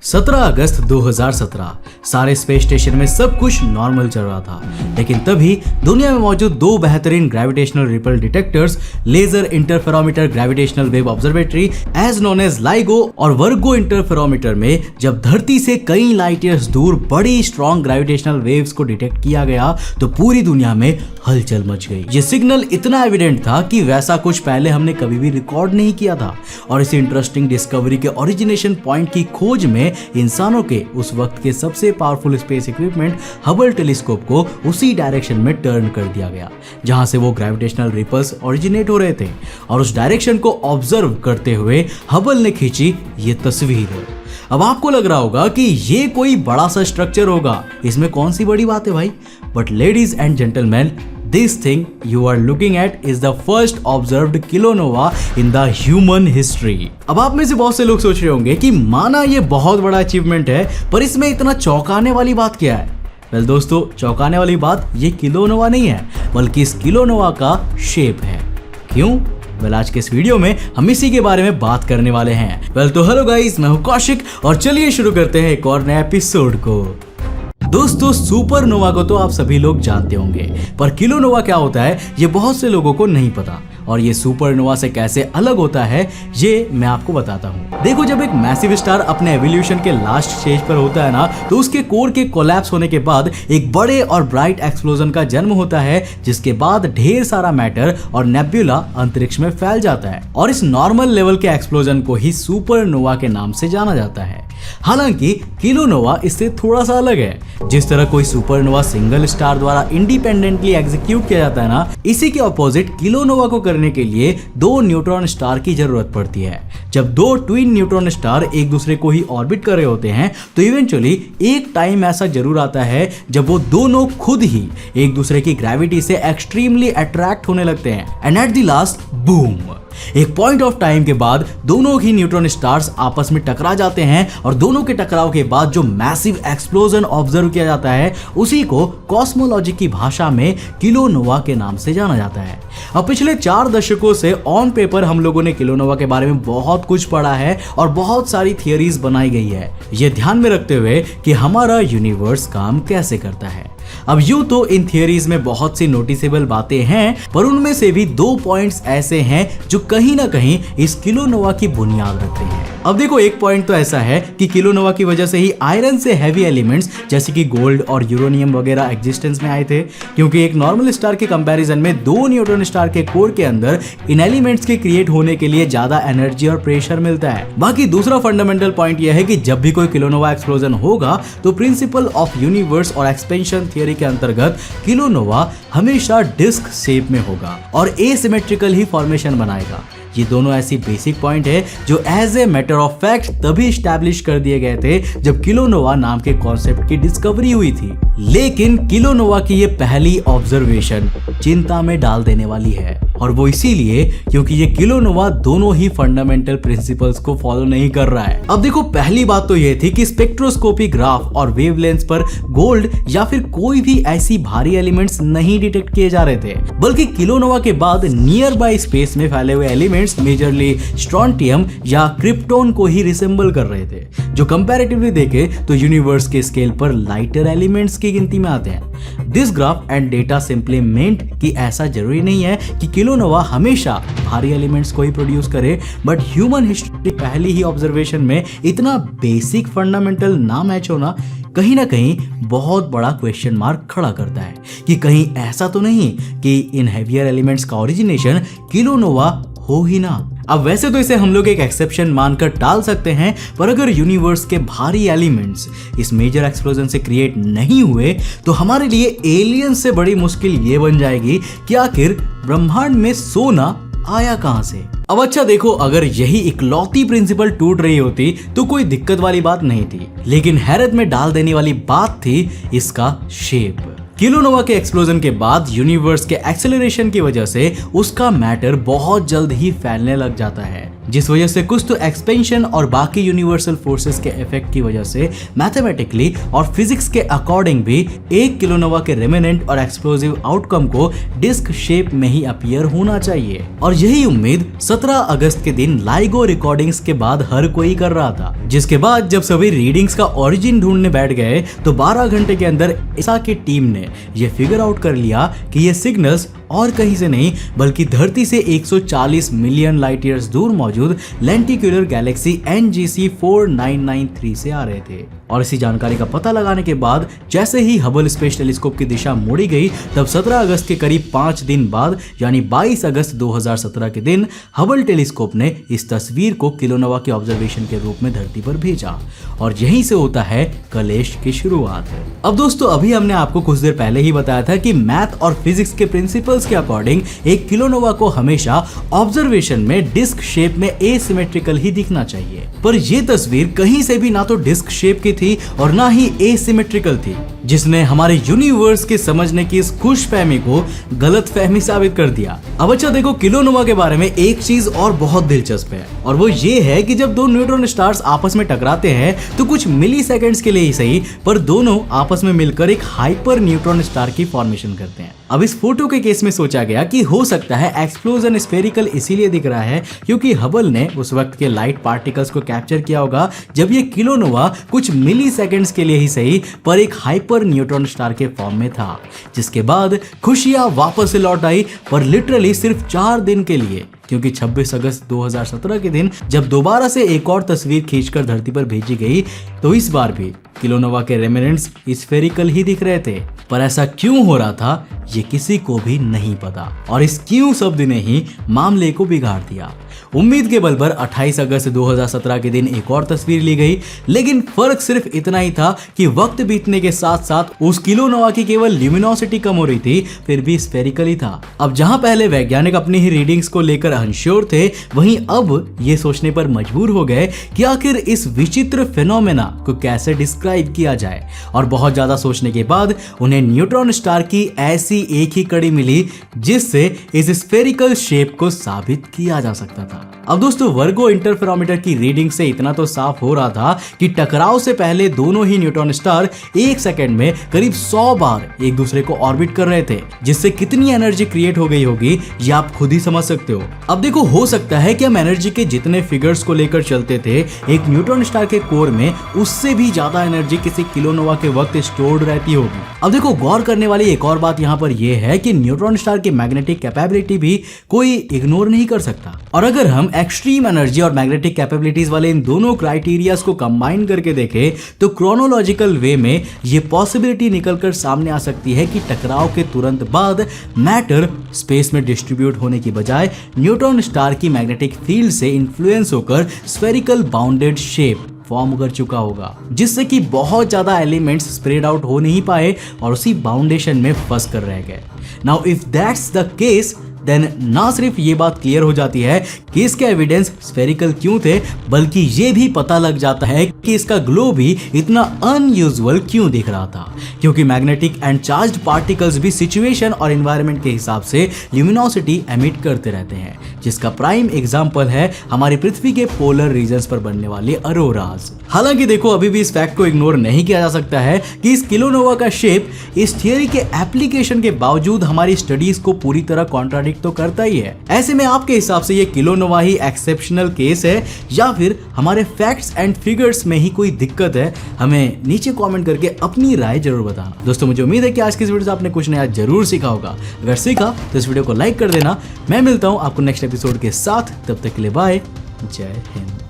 17 अगस्त 2017 सारे space station में सब कुछ नॉर्मल चल रहा था, लेकिन तभी दुनिया में मौजूद दो बेहतरीन gravitational ripple detectors, laser interferometer gravitational wave observatory as known as LIGO और वर्गो इंटरफेरोमीटर में जब धरती से कई लाइट ईयर्स दूर बड़ी स्ट्रॉन्ग ग्रेविटेशनल वेव्स को डिटेक्ट किया गया तो पूरी दुनिया में हलचल मच गई। ये सिग्नल इतना एविडेंट था कि वैसा कुछ पहले हमने कभी भी रिकॉर्ड नहीं किया था और इस इंटरेस्टिंग डिस्कवरी के ओरिजिनेशन पॉइंट की खोज में इंसानों के उस वक्त के सबसे powerful space equipment Hubble telescope को उसी डायरेक्शन में टर्न कर दिया गया जहां से वो ग्रेविटेशनल रिपल्स ओरिजिनेट हो रहे थे और उस डायरेक्शन को ऑब्जर्व करते हुए हबल ने खींची ये तस्वीर। अब आपको लग रहा होगा कि ये कोई बड़ा सा स्ट्रक्चर होगा, इसमें कौन सी बड़ी बात है भाई। But ladies and gentleman, this thing you are looking at is the first observed kilonova in the human history। अब आप में से बहुत से लोग सोच रहे होंगे कि माना ये बहुत बड़ा अचीवमेंट है, पर इसमें इतना चौंकाने वाली बात क्या है। वेल दोस्तों, चौंकाने वाली बात ये किलोनोवा नहीं है, बल्कि इस किलोनोवा का शेप है। क्यों? वेल आज के इस वीडियो में हम इसी के बारे में बात करने वाले हैं। वेल तो हेलो गाइस, मैं हूं कौशिक और चलिए शुरू करते हैं एक और नया एपिसोड को। दोस्तों, सुपरनोवा को तो आप सभी लोग जानते होंगे, पर किलोनोवा क्या होता है ये बहुत से लोगों को नहीं पता और ये सुपरनोवा से कैसे अलग होता है ये मैं आपको बताता हूँ। देखो, जब एक मैसिव स्टार अपने एवोल्यूशन के लास्ट स्टेज पर होता है ना, तो उसके कोर के कोलैप्स होने के बाद एक बड़े और ब्राइट एक्सप्लोजन का जन्म होता है, जिसके बाद ढेर सारा मैटर और नेब्युला अंतरिक्ष में फैल जाता है और इस नॉर्मल लेवल के एक्सप्लोजन को ही सुपरनोवा के नाम से जाना जाता है। हालांकि किलोनोवा इससे थोड़ा सा अलग है। जिस तरह कोई सुपरनोवा सिंगल स्टार द्वारा इंडिपेंडेंटली एग्जीक्यूट किया जाता है ना, इसी के ऑपोजिट किलोनोवा को करने के लिए दो न्यूट्रॉन स्टार की जरूरत पड़ती है। जब दो ट्विन न्यूट्रॉन स्टार एक दूसरे को ही ऑर्बिट कर रहे होते हैं तो इवेंचुअली एक टाइम ऐसा जरूर आता है जब वो दोनों खुद ही एक दूसरे की ग्रेविटी से एक्सट्रीमली अट्रैक्ट होने लगते हैं and at the last boom, एक पॉइंट ऑफ टाइम के बाद दोनों ही न्यूट्रॉन स्टार्स आपस में टकरा जाते हैं और दोनों के टकराव के बाद जो मैसिव एक्सप्लोजन ऑब्जर्व किया जाता है उसी को कॉस्मोलॉजी की भाषा में किलोनोवा के नाम से जाना जाता है। अब पिछले 4 दशकों से ऑन पेपर हम लोगों ने किलोनोवा के बारे में बहुत कुछ पढ़ा है और बहुत सारी थियरीज बनाई गई है, ये ध्यान में रखते हुए कि हमारा यूनिवर्स काम कैसे करता है। अब यूं तो इन थियरीज में बहुत सी नोटिसेबल बातें हैं, पर उनमें से भी 2 पॉइंट्स ऐसे हैं जो कहीं ना कहीं इस किलोनोवा की बुनियाद रखते हैं। अब देखो, एक पॉइंट तो ऐसा है कि किलोनोवा की वजह से ही आयरन से हैवी एलिमेंट्स जैसे कि गोल्ड और यूरेनियम वगैरह एग्जिस्टेंस में आए थे, क्योंकि एक नॉर्मल स्टार के कंपैरिजन में 2 न्यूट्रॉन स्टार के कोर के अंदर इन एलिमेंट्स के क्रिएट होने के लिए ज्यादा एनर्जी और प्रेशर मिलता है। बाकी दूसरा फंडामेंटल पॉइंट यह है कि जब भी कोई किलोनोवा एक्सप्लोजन होगा तो प्रिंसिपल ऑफ यूनिवर्स और एक्सपेंशन थियरी के अंतर्गत किलोनोवा हमेशा डिस्क शेप में होगा और एसिमेट्रिकल ही फॉर्मेशन बनाएगा। ये दोनों ऐसी बेसिक पॉइंट है जो as a matter of fact तभी स्टैब्लिश कर दिए गए थे जब किलोनोवा नाम के कॉन्सेप्ट की डिस्कवरी हुई थी। लेकिन किलोनोवा की ये पहली ऑब्जर्वेशन चिंता में डाल देने वाली है, और वो इसीलिए क्योंकि ये किलोनोवा दोनों ही फंडामेंटल प्रिंसिपल्स को फॉलो नहीं कर रहा है। अब देखो, पहली बात तो ये थी कि स्पेक्ट्रोस्कोपी ग्राफ और वेवलेंथ पर गोल्ड या फिर कोई भी ऐसी भारी एलिमेंट्स नहीं डिटेक्ट किए जा रहे थे, बल्कि किलोनोवा के बाद नियर बाय स्पेस में फैले हुए एलिमेंट्स मेजरली स्ट्रोंटियम या क्रिप्टोन को ही रिसेंबल कर रहे थे, जो कंपैरेटिवली देखे तो यूनिवर्स के स्केल पर लाइटर एलिमेंट्स की गिनती में आते हैं। This graph and data simply meant कि ऐसा जरूरी नहीं है कि किलोनोवा हमेशा भारी एलिमेंट्स को ही प्रोड्यूस करे, बट ह्यूमन हिस्ट्री पहली ही ऑब्जर्वेशन में इतना बेसिक फंडामेंटल ना मैच होना कहीं ना कहीं बहुत बड़ा क्वेश्चन मार्क खड़ा करता है कि कहीं ऐसा तो नहीं कि इन हेवियर एलिमेंट्स का ओरिजिनेशन किलोनोवा हो ही ना। अब वैसे तो इसे हम लोग एक एक्सेप्शन मानकर टाल सकते हैं, पर अगर यूनिवर्स के भारी एलिमेंट्स इस मेजर एक्सप्लोजन से क्रिएट नहीं हुए तो हमारे लिए एलियन से बड़ी मुश्किल ये बन जाएगी कि आखिर ब्रह्मांड में सोना आया कहां से। अब अच्छा देखो, अगर यही इकलौती प्रिंसिपल टूट रही होती तो कोई दिक्कत वाली बात नहीं थी, लेकिन हैरत में डाल देने वाली बात थी इसका शेप। किलोनोवा के एक्सप्लोजन के बाद यूनिवर्स के एक्सेलरेशन की वजह से उसका मैटर बहुत जल्द ही फैलने लग जाता है जिस वजह से कुछ तो एक्सपेंशन और बाकी यूनिवर्सल फोर्सेस के इफेक्ट की वजह से मैथमेटिकली और फिजिक्स के अकॉर्डिंग भी एक किलोनोवा के रेमिनेंट और एक्सप्लोसिव आउटकम को डिस्क शेप में ही अपीयर होना चाहिए। और यही उम्मीद 17 अगस्त के दिन लाइगो रिकॉर्डिंग्स के बाद हर कोई कर रहा था, जिसके बाद जब सभी रीडिंग्स का ओरिजिन ढूंढने बैठ गए तो 12 घंटे के अंदर ईसा की टीम ने यह फिगर आउट कर लिया कि ये सिग्नल्स और कहीं से नहीं बल्कि धरती से 140 मिलियन लाइट ईयर्स दूर मौजूद लेंटिक्यूलर गैलेक्सी NGC 4993 से आ रहे थे। और इसी जानकारी का पता लगाने के बाद जैसे ही हबल स्पेस टेलीस्कोप की दिशा मोड़ी गई, तब 17 अगस्त के करीब 5 दिन बाद यानी 22 अगस्त 2017 के दिन हबल टेलीस्कोप ने इस तस्वीर को किलोनोवा के ऑब्जर्वेशन के रूप में धरती पर भेजा। और यहीं से होता है कलेश की शुरुआत। अब दोस्तों, अभी हमने आपको कुछ देर पहले ही बताया था कि मैथ और फिजिक्स के प्रिंसिपल्स के अकॉर्डिंग एक किलोनोवा को हमेशा ऑब्जर्वेशन में डिस्क शेप में एसिमेट्रिकल ही दिखना चाहिए, पर यह तस्वीर कहीं से भी ना तो डिस्क शेप की थी और ना ही एसिमेट्रिकल थी, जिसने हमारे यूनिवर्स के समझने की इस खुशफहमी को गलतफहमी साबित कर दिया। अब अच्छा देखो, किलोनोवा के बारे में एक चीज और बहुत दिलचस्प है, और वो ये है कि जब दो न्यूट्रॉन स्टार्स आपस में टकराते हैं तो कुछ मिली सेकेंड्स के लिए ही सही, पर दोनों आपस में मिलकर एक हाइपर न्यूट्रॉन स्टार की फॉर्मेशन करते हैं। अब इस फोटो के केस में सोचा गया कि हो सकता है एक्सप्लोजन स्फेरिकल इसीलिए दिख रहा है क्योंकि हबल ने उस वक्त के लाइट पार्टिकल्स को कैप्चर किया होगा जब ये किलोनोवा कुछ मिली सेकेंड्स के लिए ही सही पर एक हाइपर न्यूट्रॉन स्टार के फॉर्म में था, जिसके बाद खुशियां वापस से लौट आई, पर लिटरली सिर्फ 4 दिन के लिए, क्योंकि 26 अगस्त 2017 के दिन जब दोबारा से एक और तस्वीर खींचकर धरती पर भेजी गई तो इस बार भी किलोनोवा के रेमिनेंट्स स्फेरिकल ही दिख रहे थे। पर ऐसा क्यों हो रहा था ये किसी को भी नहीं पता, और इस क्यों शब्द ने ही मामले को बिगाड़ दिया। उम्मीद के बल पर 28 अगस्त 2017 के दिन एक और तस्वीर ली गई, लेकिन फर्क सिर्फ इतना ही था कि वक्त बीतने के साथ साथ उस किलोनोवा की केवल ल्यूमिनोसिटी कम हो रही थी, फिर भी स्फेरिकल ही था। अब जहां पहले वैज्ञानिक अपनी ही रीडिंग्स को लेकर अनश्योर थे, वहीं अब ये सोचने पर मजबूर हो गए कि आखिर इस विचित्र फिनोमेना को कैसे डिस्क्राइब किया जाए, और बहुत ज्यादा सोचने के बाद उन्हें न्यूट्रॉन स्टार की ऐसी एक ही कड़ी मिली जिससे इस स्फेरिकल शेप को साबित किया जा सकता था। अब दोस्तों, वर्गो इंटरफेरोमीटर की रीडिंग से इतना तो साफ हो रहा था कि टकराव से पहले दोनों ही न्यूट्रॉन स्टार 1 सेकंड में करीब 100 बार एक दूसरे को ऑर्बिट कर रहे थे, जिससे कितनी एनर्जी क्रिएट हो गई होगी ये आप खुद ही समझ सकते हो। अब देखो, हो सकता है कि हम एनर्जी के जितने फिगर्स को लेकर चलते थे एक न्यूट्रॉन स्टार के कोर में, उससे भी ज्यादा एनर्जी किसी किलोनोवा के वक्त स्टोर्ड रहती होगी। अब देखो, गौर करने वाली एक और बात यहाँ पर यह है कि न्यूट्रॉन स्टार की मैग्नेटिक कैपेबिलिटी भी कोई इग्नोर नहीं कर सकता, और अगर हम एक्सट्रीम एनर्जी और मैग्नेटिक कैपेबिलिटीज वाले इन दोनों क्राइटेरियाज को कंबाइन करके देखें तो क्रोनोलॉजिकल वे में ये पॉसिबिलिटी निकलकर सामने आ सकती है कि टकराव के तुरंत बाद मैटर स्पेस में डिस्ट्रीब्यूट होने की बजाय न्यूट्रॉन स्टार की मैग्नेटिक फील्ड से इन्फ्लुएंस होकर स्फेरिकल बाउंडेड शेप फॉर्म कर चुका होगा, जिससे कि बहुत ज्यादा एलिमेंट्स स्प्रेड आउट हो नहीं पाए और उसी बाउंडेशन में फंस कर रह गए। Now if that's the case, then ना सिर्फ ये बात क्लियर हो जाती है कि इसके एविडेंस स्फेरिकल क्यों थे, बल्कि ये भी पता लग जाता है कि इसका ग्लो भी इतना अनयूजुअल क्यों दिख रहा था, क्योंकि मैग्नेटिक एंड चार्ज्ड पार्टिकल्स भी सिचुएशन और एनवायरनमेंट के हिसाब से ल्यूमिनोसिटी एमिट करते रहते हैं, जिसका प्राइम एग्जांपल है हमारी पृथ्वी के पोलर रीजन्स पर बनने वाले अरोरास। हालांकि देखो, अभी भी इस फैक्ट को इग्नोर नहीं किया जा सकता है कि इस किलोनोवा का शेप इस थियरी के एप्लीकेशन के बावजूद हमारी स्टडीज को पूरी तरह कॉन्ट्राडिक्ट तो करता ही है। ऐसे में आपके हिसाब से ये किलोनोवा ही एक्सेप्शनल केस है या फिर हमारे फैक्ट्स एंड फिगर्स में ही कोई दिक्कत है? हमें नीचे कमेंट करके अपनी राय जरूर बताना। दोस्तों, मुझे उम्मीद है कि आज की इस वीडियो से आपने कुछ नया जरूर सीखा होगा। अगर सीखा तो इस वीडियो को लाइक कर देना। मैं मिलता हूं आपको नेक्स्ट एपिसोड के साथ, तब तक के लिए बाय, जय हिंद।